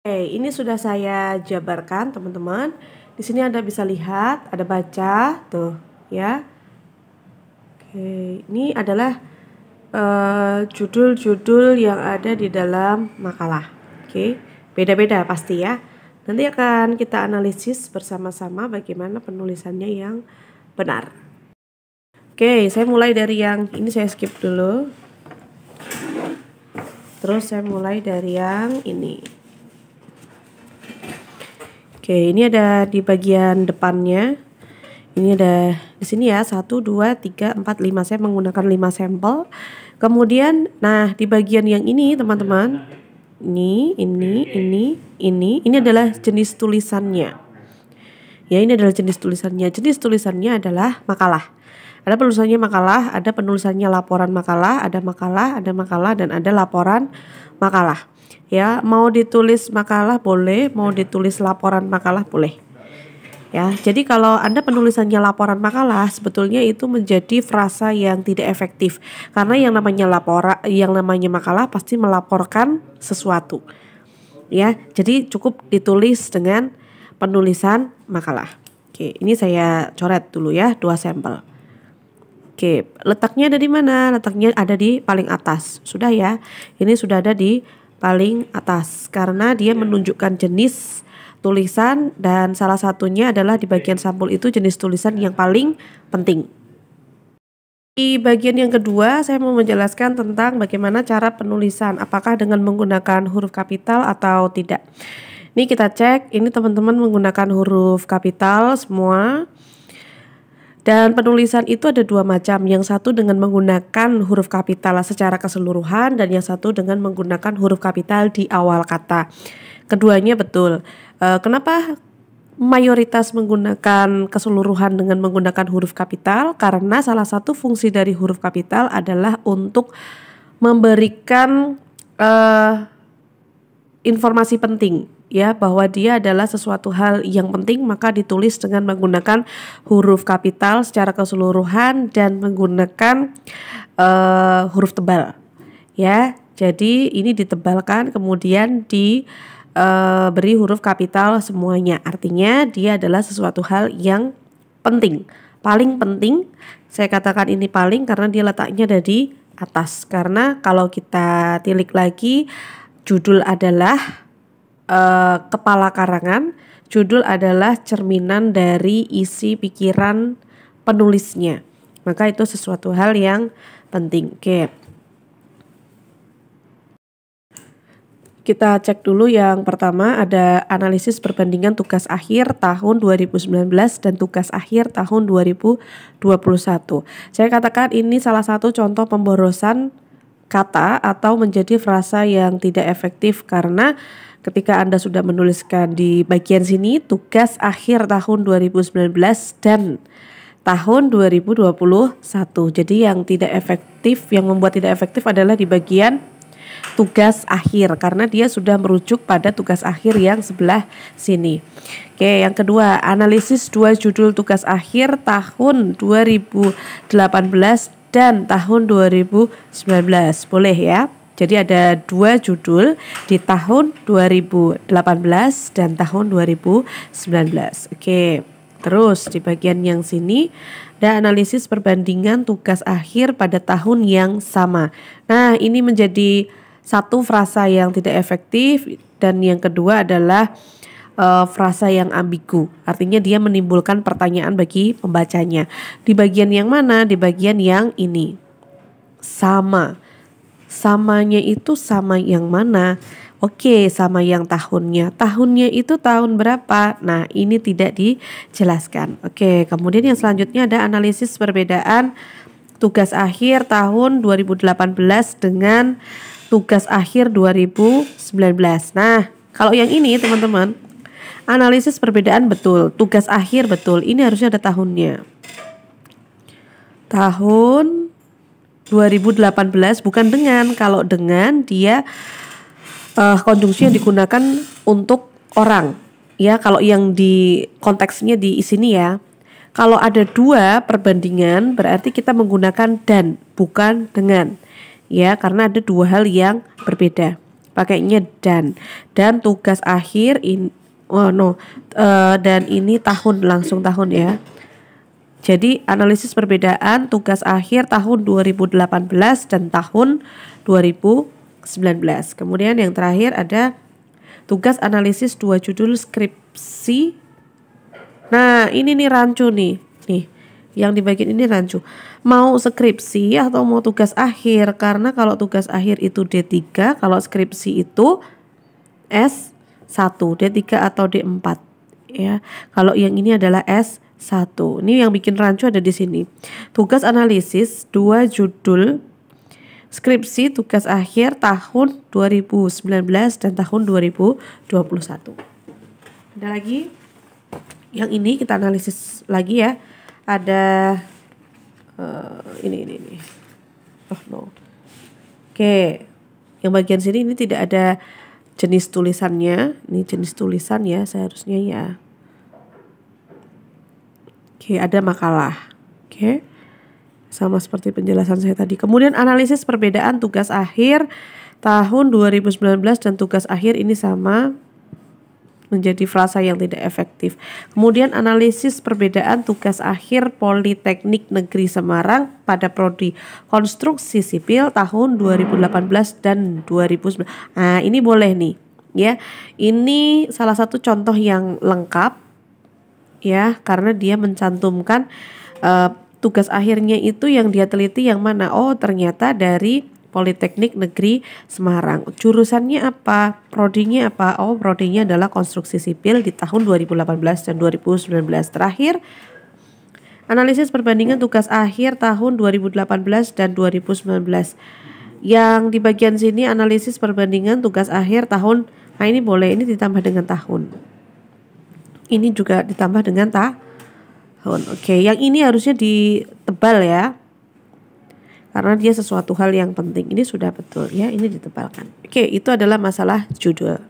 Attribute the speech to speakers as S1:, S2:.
S1: Ini sudah saya jabarkan teman-teman. Di sini Anda bisa lihat, ada baca tuh ya. Ini adalah judul-judul yang ada di dalam makalah. Beda-beda pasti ya. Nanti akan kita analisis bersama-sama bagaimana penulisannya yang benar. Saya mulai dari yang ini, saya skip dulu. Terus saya mulai dari yang ini. Ini ada di bagian depannya. Ini ada di sini ya, 1, 2, 3, 4, 5. Saya menggunakan 5 sampel. Kemudian, nah di bagian yang ini teman-teman, ini adalah jenis tulisannya. Ya, ini adalah jenis tulisannya. Jenis tulisannya adalah makalah. Ada penulisannya makalah, ada penulisannya laporan makalah, ada makalah, dan ada laporan makalah. Ya, mau ditulis makalah boleh, mau ditulis laporan makalah boleh. Ya, jadi kalau Anda penulisannya laporan makalah, sebetulnya itu menjadi frasa yang tidak efektif. Karena yang namanya makalah pasti melaporkan sesuatu. Ya, jadi cukup ditulis dengan penulisan makalah. Ini saya coret dulu ya, 2 sampel. Letaknya ada di mana? Letaknya ada di paling atas. Sudah ya. Ini sudah ada di paling atas karena dia menunjukkan jenis tulisan dan salah satunya adalah di bagian sampul itu jenis tulisan yang paling penting. Di bagian yang kedua saya mau menjelaskan tentang bagaimana cara penulisan, apakah dengan menggunakan huruf kapital atau tidak. Ini kita cek, ini teman-teman menggunakan huruf kapital semua. Dan penulisan itu ada 2 macam, yang satu dengan menggunakan huruf kapital secara keseluruhan dan yang satu dengan menggunakan huruf kapital di awal kata. Keduanya betul. Kenapa mayoritas menggunakan keseluruhan dengan menggunakan huruf kapital? Karena salah satu fungsi dari huruf kapital adalah untuk memberikan informasi penting. Ya, bahwa dia adalah sesuatu hal yang penting, maka ditulis dengan menggunakan huruf kapital secara keseluruhan dan menggunakan huruf tebal. Ya, jadi ini ditebalkan kemudian diberi huruf kapital semuanya. Artinya dia adalah sesuatu hal yang penting, paling penting. Saya katakan ini paling karena dia letaknya ada di atas. Karena kalau kita tilik lagi, judul adalah kepala karangan, judul adalah cerminan dari isi pikiran penulisnya, maka itu sesuatu hal yang penting. Kita cek dulu yang pertama, ada analisis perbandingan tugas akhir tahun 2019 dan tugas akhir tahun 2021. Saya katakan ini salah satu contoh pemborosan kata atau menjadi frasa yang tidak efektif karena ketika Anda sudah menuliskan di bagian sini tugas akhir tahun 2019 dan tahun 2021. Jadi yang tidak efektif, yang membuat tidak efektif adalah di bagian tugas akhir karena dia sudah merujuk pada tugas akhir yang sebelah sini. Yang kedua, analisis 2 judul tugas akhir tahun 2018 dan tahun 2019. Boleh ya. Jadi ada 2 judul di tahun 2018 dan tahun 2019. Terus di bagian yang sini ada analisis perbandingan tugas akhir pada tahun yang sama. Nah, ini menjadi satu frasa yang tidak efektif dan yang kedua adalah frasa yang ambigu. Artinya dia menimbulkan pertanyaan bagi pembacanya. Di bagian yang mana? Di bagian yang ini. Sama. Samanya itu sama yang mana? Sama yang tahunnya. Tahunnya itu tahun berapa? Nah, ini tidak dijelaskan. Kemudian yang selanjutnya ada analisis perbedaan tugas akhir tahun 2018 dengan tugas akhir 2019. Nah, kalau yang ini teman-teman, analisis perbedaan betul, tugas akhir betul. Ini harusnya ada tahunnya. Tahun 2018 bukan dengan, kalau dengan dia konjungsi yang digunakan untuk orang. Ya, kalau yang di konteksnya di sini ya. Kalau ada 2 perbandingan berarti kita menggunakan dan bukan dengan. Ya, karena ada 2 hal yang berbeda. pakainya dan tugas akhir dan ini tahun, langsung tahun ya. Jadi analisis perbedaan tugas akhir tahun 2018 dan tahun 2019. Kemudian yang terakhir ada tugas analisis 2 judul skripsi. Nah ini nih rancu nih yang di bagian ini rancu. Mau skripsi atau mau tugas akhir? Karena kalau tugas akhir itu D3, kalau skripsi itu S1, D3 atau D4 ya. Kalau yang ini adalah S1. Ini yang bikin rancu ada di sini. Tugas analisis 2 judul skripsi tugas akhir tahun 2019 dan tahun 2021. Ada lagi? Yang ini kita analisis lagi ya. Ada ini. Oh no. Oke. Yang bagian sini ini tidak ada jenis tulisannya. Ini jenis tulisan ya seharusnya ya. Oke, ada makalah. Oke. Sama seperti penjelasan saya tadi. Kemudian analisis perbedaan tugas akhir tahun 2019 dan tugas akhir ini sama, menjadi frasa yang tidak efektif. Kemudian analisis perbedaan tugas akhir Politeknik Negeri Semarang pada prodi konstruksi sipil tahun 2018 dan 2019. Nah, ini boleh nih ya. Ini salah satu contoh yang lengkap ya, karena dia mencantumkan tugas akhirnya itu yang dia teliti yang mana. Oh, ternyata dari Politeknik Negeri Semarang. Jurusannya apa? Prodinya apa? Oh, prodinya adalah konstruksi sipil di tahun 2018 dan 2019. Terakhir, analisis perbandingan tugas akhir tahun 2018 dan 2019. Yang di bagian sini analisis perbandingan tugas akhir tahun. Nah, ini boleh, ini ditambah dengan tahun. Ini juga ditambah dengan tahun. Oke, yang ini harusnya ditebal ya. Karena dia sesuatu hal yang penting. Ini sudah betul ya, ini ditebalkan. Oke, itu adalah masalah judul.